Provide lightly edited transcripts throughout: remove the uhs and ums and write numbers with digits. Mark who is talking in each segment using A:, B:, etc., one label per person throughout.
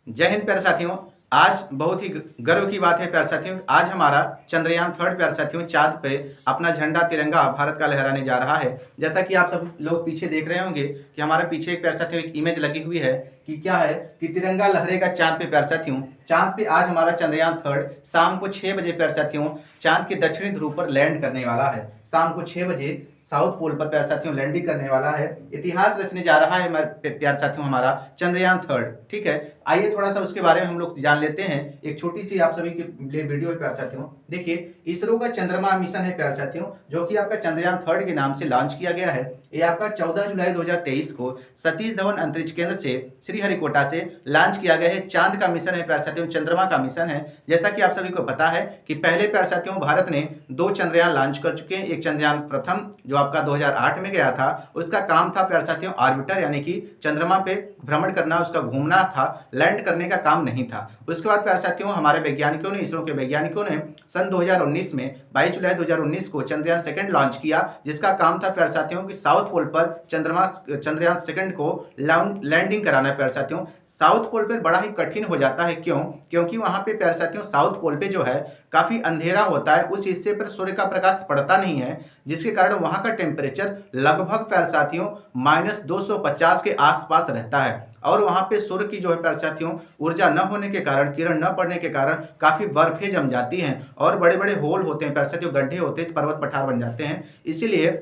A: जय हिंद प्यारे साथियों। आज बहुत ही गर्व की बात है प्यारे साथियों, आज हमारा चंद्रयान थर्ड प्यारे साथियों चांद पे अपना झंडा तिरंगा भारत का लहराने जा रहा है। जैसा कि आप सब लोग पीछे देख रहे होंगे कि हमारे पीछे एक प्यारे साथियों एक इमेज लगी हुई है कि क्या है कि तिरंगा लहरेगा चांद पे प्यारे साथियों। चांद पे आज हमारा चंद्रयान थर्ड शाम को 6 बजे प्यारे साथियों चांद के दक्षिणी ध्रुव पर लैंड करने वाला है। शाम को 6 बजे साउथ पोल पर प्यारे साथियों लैंडिंग करने वाला है। इतिहास रचने जा रहा है प्यारे साथियों हमारा चंद्रयान थर्ड। ठीक है, आइए थोड़ा सा उसके बारे में हम लोग जान लेते हैं। एक छोटी सी आप सभी के लिए वीडियो है प्यारे साथियों। देखिए, इसरो का चंद्रमा मिशन है प्यारे साथियों, जो कि आपका चंद्रयान थर्ड के नाम से लॉन्च किया गया है। ये आपका 14 जुलाई 2023 को सतीश धवन अंतरिक्ष केंद्र से श्रीहरिकोटा से लॉन्च किया गया है। चांद का मिशन है प्यारे साथियों, चंद्रमा का मिशन है। जैसा कि आप सभी को पता है कि पहले प्यारे साथियों भारत ने 2 चंद्रयान लॉन्च कर चुके हैं। एक चंद्रयान प्रथम जो आपका 2008 में गया था, उसका काम था प्यारे साथियों ऑर्बिटर, यानी कि चंद्रमा पे भ्रमण करना, उसका घूमना था, लैंड करने का काम नहीं था। उसके बाद प्यारे साथियों हमारे वैज्ञानिकों ने, इसरो के वैज्ञानिकों ने सन 2019 में 22 जुलाई 2019 को चंद्रयान सेकंड लॉन्च किया, जिसका काम था प्यारे साथियों कि साउथ पोल पर चंद्रयान सेकंड को लैंडिंग कराना। प्यारे साथियों साउथ पोल पर बड़ा ही कठिन हो जाता है, क्योंकि वहां पे प्यारे साथियों साउथ पोल पे जो है काफी अंधेरा होता है, उस हिस्से पर सूर्य का प्रकाश पड़ता नहीं है, जिसके कारण वहां का टेम्परेचर लगभग प्यारे साथियों -250 के आसपास रहता है। और वहां पे सूर्य की जो है प्यारे साथियों ऊर्जा न होने के कारण, किरण न पड़ने के कारण काफी बर्फें जम जाती हैं और बड़े बड़े होल होते हैं प्यारे साथियों, गड्ढे होते हैं, पर्वत पठार बन जाते हैं। इसीलिए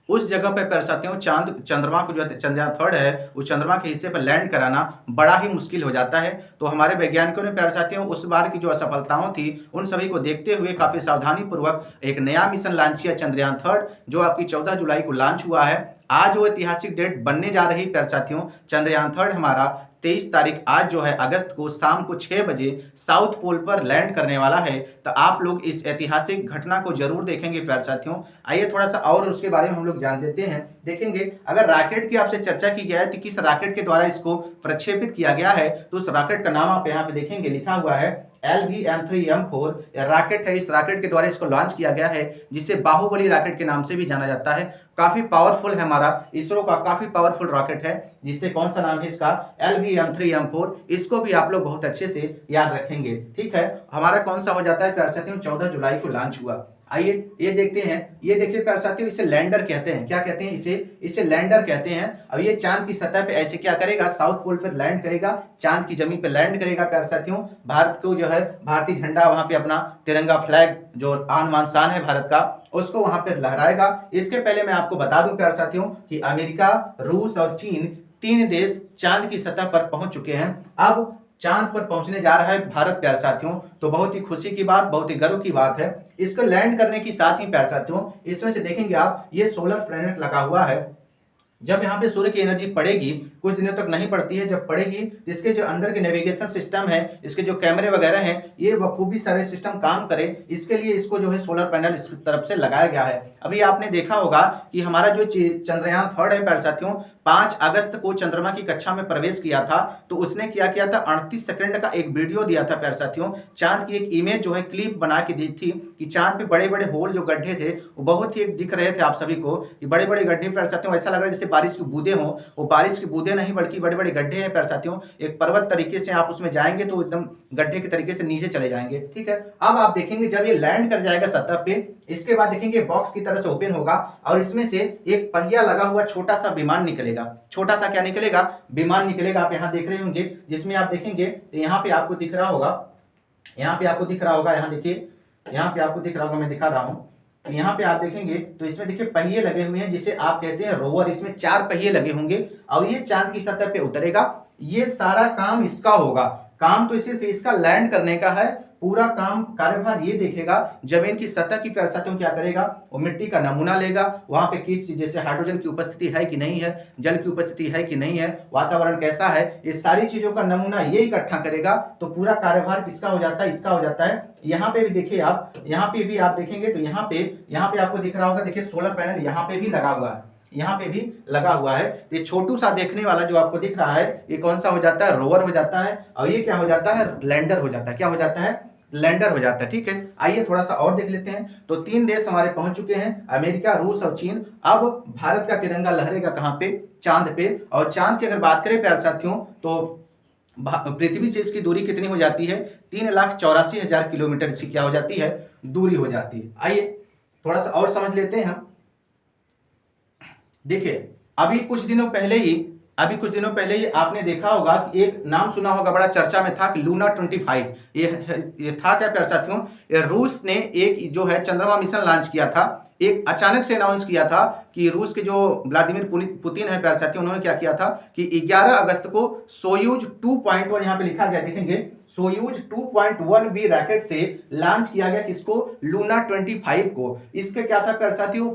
A: उस जगह पर प्यारे साथियों चंद्रमा को जो है चंद्रयान थर्ड है उस चंद्रमा के हिस्से पर लैंड कराना बड़ा ही मुश्किल हो जाता है। तो हमारे वैज्ञानिकों ने प्यारे साथियों उस बार की जो असफलताओं थी उन सभी को देखते हुए काफी सावधानी पूर्वक एक नया मिशन लॉन्च किया, चंद्रयान थर्ड, जो आपकी 14 जुलाई को लॉन्च हुआ है। आज वो ऐतिहासिक डेट बनने जा रही प्यारे साथियों, चंद्रयान थर्ड हमारा 23 तारीख आज जो है अगस्त को शाम को 6 बजे साउथ पोल पर लैंड करने वाला है। तो आप लोग इस ऐतिहासिक घटना को जरूर देखेंगे प्यारे साथियों। आइए थोड़ा सा और उसके बारे में हम लोग जान लेते हैं। देखेंगे अगर रॉकेट की आपसे चर्चा की गया है तो किस रॉकेट के द्वारा इसको प्रक्षेपित किया गया है, तो उस रॉकेट का नाम आप यहाँ पे देखेंगे लिखा हुआ है LVM-3M4 रॉकेट है। इस रॉकेट के द्वारा इसको लॉन्च किया गया है, जिसे बाहुबली रॉकेट के नाम से भी जाना जाता है। काफी पावरफुल है, हमारा इसरो का काफी पावरफुल रॉकेट है, जिससे कौन सा नाम है इसका LVM-3M4। इसको भी आप लोग बहुत अच्छे से याद रखेंगे। ठीक है, हमारा कौन सा हो जाता है प्यारे साथियों, 14 जुलाई को लॉन्च हुआ। आइए ये देखते हैं। ये देखिए प्यारे साथियों, इसे लैंडर कहते हैं। क्या कहते हैं इसे लैंडर कहते हैं। अब ये चांद की सतह पे ऐसे क्या करेगा, साउथ पोल पर लैंड करेगा, चांद की जमीन पे लैंड करेगा प्यारे साथियों। भारत को जो है भारतीय झंडा वहां पे अपना तिरंगा फ्लैग जो आन बान शान है भारत का, उसको वहां पे लहराएगा। इसके पहले मैं आपको बता दूं प्यारे साथियों कि अमेरिका, रूस और चीन 3 देश चांद की सतह पर पहुंच चुके हैं। अब चांद पर पहुंचने जा रहा है भारत प्यारे साथियों, तो बहुत ही खुशी की बात, बहुत ही गर्व की बात है। इसको लैंड करने की साथ ही प्यारे साथियों इसमें से देखेंगे आप, ये सोलर प्लेनेट लगा हुआ है। जब यहाँ पे सूर्य की एनर्जी पड़ेगी, कुछ दिनों तक नहीं पड़ती है, जब पड़ेगी तो इसके जो अंदर के नेविगेशन सिस्टम है, इसके जो कैमरे वगैरह हैं, ये बखूबी सारे सिस्टम काम करे, इसके लिए इसको जो है सोलर पैनल इस तरफ से लगाया गया है। अभी आपने देखा होगा कि हमारा जो चंद्रयान थर्ड है प्यारे साथियों 5 अगस्त को चंद्रमा की कक्षा में प्रवेश किया था। तो उसने क्या किया था, 38 सेकंड का एक वीडियो दिया था प्यारे साथियों, चांद की एक इमेज जो है क्लिप बना के दी थी कि चांद पे बड़े बड़े होल जो गड्ढे थे वो बहुत ही दिख रहे थे आप सभी को, कि बड़े बड़े गड्ढे प्यारे साथियों ऐसा लग रहा है जैसे बारिश की बूंदें हो। वो बारिश की बूंदें नहीं बल्कि बड़े बड़े गड्ढे हैं प्यारे साथियों। एक पर्वत तरीके से आप उसमें जाएंगे तो एकदम गड्ढे के तरीके से नीचे चले जाएंगे। ठीक है, अब आप देखेंगे जब ये लैंड कर जाएगा सतह पे, इसके बाद देखेंगे बॉक्स की तरह से ओपन होगा और इसमें से एक पहिया लगा हुआ छोटा सा विमान निकलेगा। छोटा सा क्या निकलेगा, विमान निकलेगा। आप यहाँ देख रहे होंगे, जिसमें आप देखेंगे तो यहाँ पे आपको दिख रहा होगा, यहाँ पे आपको दिख रहा होगा, यहाँ देखिए, यहाँ पे आपको दिख रहा होगा, मैं दिखा रहा हूँ। तो यहाँ पे आप देखेंगे तो इसमें देखिए पहिए लगे हुए हैं, जिसे आप कहते हैं रोवर। इसमें 4 पहिए लगे होंगे और ये चांद की सतह पे उतरेगा। ये सारा काम इसका होगा। काम तो सिर्फ इसका लैंड करने का है, पूरा काम कार्यभार ये देखेगा जमीन की सतह की प्यारे साथियों क्या करेगा, वो मिट्टी का नमूना लेगा, वहां पे किस जैसे हाइड्रोजन की उपस्थिति है कि नहीं है, जल की उपस्थिति है कि नहीं है, वातावरण कैसा है, ये सारी चीजों का नमूना ये इकट्ठा करेगा। तो पूरा कार्यभार किसका हो जाता है, इसका हो जाता है। यहाँ पे भी देखिए आप, यहाँ पे भी आप देखेंगे तो यहाँ पे आपको दिख रहा होगा, देखिए सोलर पैनल यहाँ पे भी लगा हुआ है, यहाँ पे भी लगा हुआ है। ये छोटू सा देखने वाला जो आपको दिख रहा है, ये कौन सा हो जाता है, रोवर हो जाता है, और ये क्या हो जाता है, लैंडर हो जाता है। क्या हो जाता है, लैंडर हो जाता है। ठीक है, आइए थोड़ा सा और देख लेते हैं। तो 3 देश हमारे पहुंच चुके हैं, अमेरिका, रूस और चीन। अब भारत का तिरंगा लहरेगा कहां पे, चांद पे। और चांद की अगर बात करें प्यारे साथियों, तो पृथ्वी से इसकी दूरी कितनी हो जाती है? 3,84,000 किलोमीटर इसकी क्या हो जाती है? दूरी हो जाती है। आइए थोड़ा सा और समझ लेते हैं हम। देखिए अभी कुछ दिनों पहले ही आपने देखा होगा कि एक नाम सुना होगा, बड़ा चर्चा में था कि लूना 25। ये था क्या प्यारे साथियों? ये रूस ने एक जो है चंद्रमा मिशन लॉन्च किया था। एक अचानक से अनाउंस किया था कि रूस के जो व्लादिमीर पुतिन है प्यारे साथियों, उन्होंने क्या किया था कि 11 अगस्त को सोयूज 2.1 यहाँ पे लिखा गया, देखेंगे सोयूज 2.1 बी रॉकेट से लॉन्च किया गया किसको? लूना 25 को। इसके क्या था प्यारे साथियों?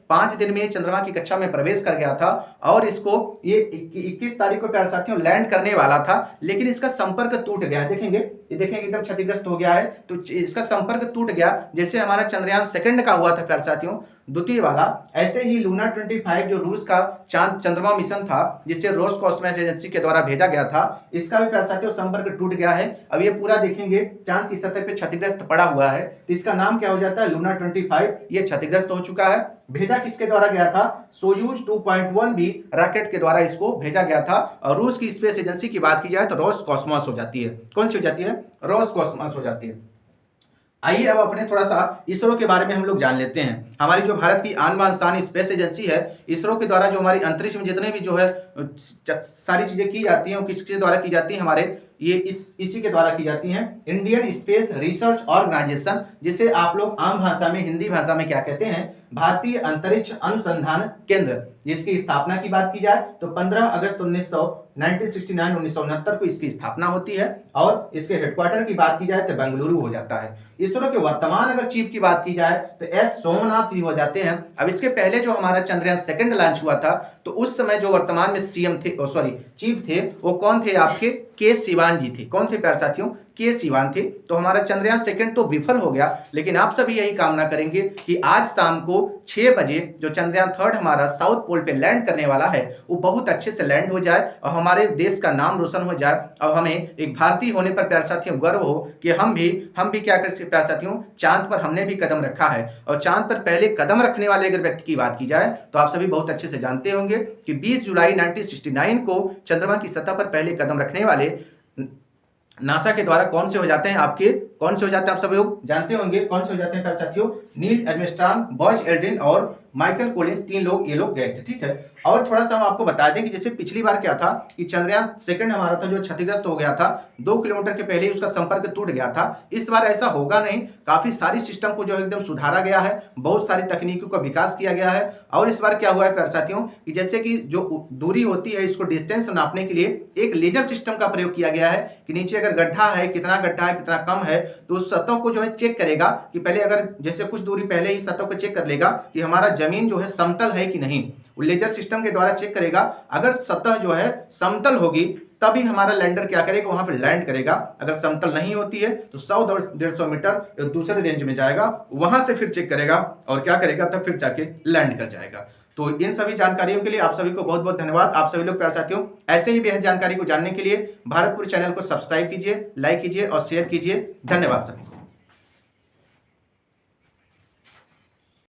A: 5 दिन में चंद्रमा की कक्षा में प्रवेश कर गया था और इसको ये 21 तारीख को प्यारे साथियों लैंड करने वाला था, लेकिन इसका संपर्क टूट गया। देखेंगे एकदम क्षतिग्रस्त हो गया है, तो इसका संपर्क टूट गया। जैसे हमारा चंद्रयान सेकंड का हुआ था प्यारे साथियों, द्वितीय वाला, ऐसे ही लूना 25 जो रूस का चंद्रमा मिशन था जिसे रोसकॉस्मोस एजेंसी के द्वारा भेजा गया था, इसका भी प्यारे साथियों संपर्क टूट गया है। अब ये पूरा देखेंगे चांद की सतह पे क्षतिग्रस्त पड़ा हुआ है, तो इसका नाम क्या हो जाता है? लूना 25। ये क्षतिग्रस्त हो चुका है। भेजा किसके द्वारा गया था? सोयूज 2.1 बी रॉकेट के द्वारा इसको भेजा गया था। और रूस की स्पेस एजेंसी की बात की जाए तो रोसकॉस्मोस हो जाती है। कौन सी हो जाती है? रोसकॉस्मोस हो जाती है। आइए अब अपने थोड़ा सा इसरो के बारे में हम लोग जान लेते हैं। हमारी जो भारत की आन बान शान स्पेस एजेंसी है, इसरो के द्वारा जो हमारी अंतरिक्ष में जितने भी जो है सारी चीजें की जाती हैं वो किसके द्वारा की जाती है? हमारे ये इसी के द्वारा की जाती हैं, इंडियन स्पेस रिसर्च ऑर्गेनाइजेशन, जिसे आप लोग आम भाषा में, हिंदी भाषा में क्या कहते हैं? भारतीय अंतरिक्ष अनुसंधान केंद्र। जिसकी स्थापना की बात की जाए तो 15 अगस्त 1969 को इसकी स्थापना होती है और इसके हेडक्वार्टर की बात की जाए तो बेंगलुरु हो जाता है। इसरो के वर्तमान अगर चीफ की बात की जाए तो एस सोमनाथ जी हो जाते हैं। अब इसके पहले जो हमारा चंद्रयान सेकंड लॉन्च हुआ था तो उस समय जो वर्तमान में सीएम थे, चीफ थे, वो कौन थे? आपके के सिवान जी थे। कौन थे प्यारे साथियों? के सिवान थे। तो हमारा चंद्रयान सेकंड तो विफल हो गया, लेकिन आप सभी यही कामना करेंगे कि आज शाम को 6 बजे जो चंद्रयान थर्ड हमारा साउथ पोल पे लैंड करने वाला है वो बहुत अच्छे से लैंड हो जाए और हमारे देश का नाम रोशन हो जाए और हमें एक भारतीय होने पर प्यारे साथियों गर्व हो कि हम भी क्या कर सकते प्यारे साथियों, चांद पर हमने भी कदम रखा है। और चांद पर पहले कदम रखने वाले अगर व्यक्ति की बात की जाए तो आप सभी बहुत अच्छे से जानते होंगे कि 20 जुलाई 1969 को चंद्रमा की सतह पर पहले कदम रखने वाले नासा के द्वारा कौन से हो जाते हैं? आपके कौन से हो जाते हैं? आप सब लोग जानते होंगे कौन से हो जाते हैं प्यारे साथियों? नील आर्मस्ट्रांग, बज एल्ड्रिन और माइकल कोलिंस, 3 लोग ये लोग गए थे। ठीक है, और थोड़ा सा हम आपको बता दें कि जैसे पिछली बार क्या था कि चंद्रयान सेकंड हमारा था जो क्षतिग्रस्त हो गया था, 2 किलोमीटर के पहले ही उसका संपर्क टूट गया था। इस बार ऐसा होगा नहीं, काफी सारी सिस्टम को जो एकदम सुधारा गया है, बहुत सारी तकनीकों का विकास किया गया है। और इस बार क्या हुआ है प्यारे साथियों कि जैसे कि जो दूरी होती है इसको डिस्टेंस नापने के लिए एक लेजर सिस्टम का प्रयोग किया गया है कि नीचे अगर गड्ढा है, कितना गड्ढा है, कितना कम है, तो उस सतह को जो है चेक करेगा कि पहले अगर जैसे कुछ दूरी पहले ही सतह को चेक कर लेगा कि हमारा जमीन जो है समतल है कि नहीं। लेजर सिस्टम के द्वारा चेक करेगा, अगर सतह जो है समतल होगी तभी हमारा लैंडर क्या करेगा? वहां पर लैंड करेगा। अगर समतल नहीं होती है तो 100-150 मीटर दूसरे रेंज में जाएगा, वहां से फिर चेक करेगा और क्या करेगा? तब फिर जाके लैंड कर जाएगा। तो इन सभी जानकारियों के लिए आप सभी को बहुत बहुत धन्यवाद। आप सभी लोग प्यारे साथियों ऐसे ही बेहद जानकारी को जानने के लिए भारतपुर चैनल को सब्सक्राइब कीजिए, लाइक कीजिए और शेयर कीजिए। धन्यवाद सभी।